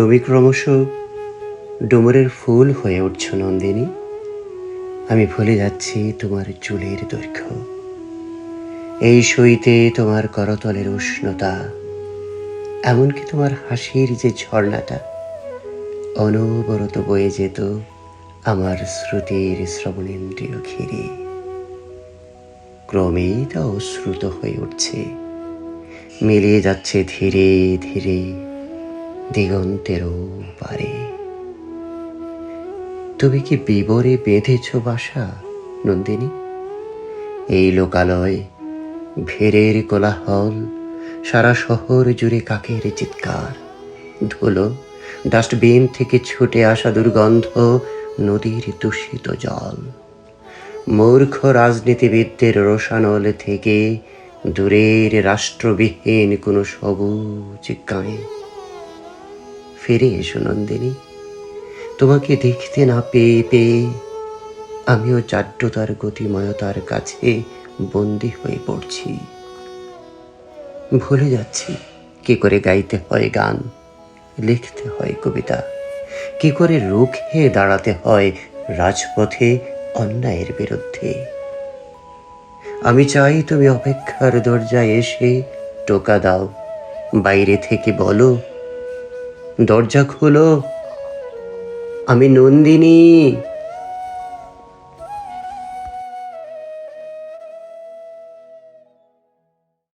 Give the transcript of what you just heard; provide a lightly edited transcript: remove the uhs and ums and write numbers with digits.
তুমি ক্রমশ ডুমুরের ফুল হয়ে উঠছ নন্দিনী। আমি ভুলে যাচ্ছি তোমার চুলের দৈর্ঘ্য, এই সইতে তোমার করতলের উষ্ণতা, এমনকি তোমার হাসির যে ঝর্ণাটা অনবরত বয়ে যেত আমার শ্রুতির শ্রবণেন্দ্রিয় ঘিরে, ক্রমেই তা অশ্রুত হয়ে উঠছে, মিলিয়ে যাচ্ছে ধীরে ধীরে দিগন্তেরও পারে। তুমি কি বিবরে বেঁধেছ বাসা নন্দিনী? এই লোকালয়, ভিড়ের কোলাহল, সারা শহর জুড়ে কাকের চিৎকার, ধুলো, ডাস্টবিন থেকে ছুটে আসা দুর্গন্ধ, নদীর দূষিত জল, মূর্খ রাজনীতিবিদদের রোষানল থেকে দূরের রাষ্ট্রবিহীন কোনো সবুজ গায়ে। ফিরে এসো নন্দিনী, তোমাকে দেখতে না পেয়ে পেয়ে আমিও জাড্যতার গতিময়তার কাছে বন্দী হয়ে পড়ছি। ভুলে যাচ্ছি কি করে গাইতে হয় গান, লিখতে হয় কবিতা, কি করে রুখে দাঁড়াতে হয় রাজপথে অন্যায়ের বিরুদ্ধে। আমি চাই তুমি অপেক্ষার দরজায় এসে টোকা দাও, বাইরে থেকে বলো, দরজা খোলো, আমি নন্দিনী।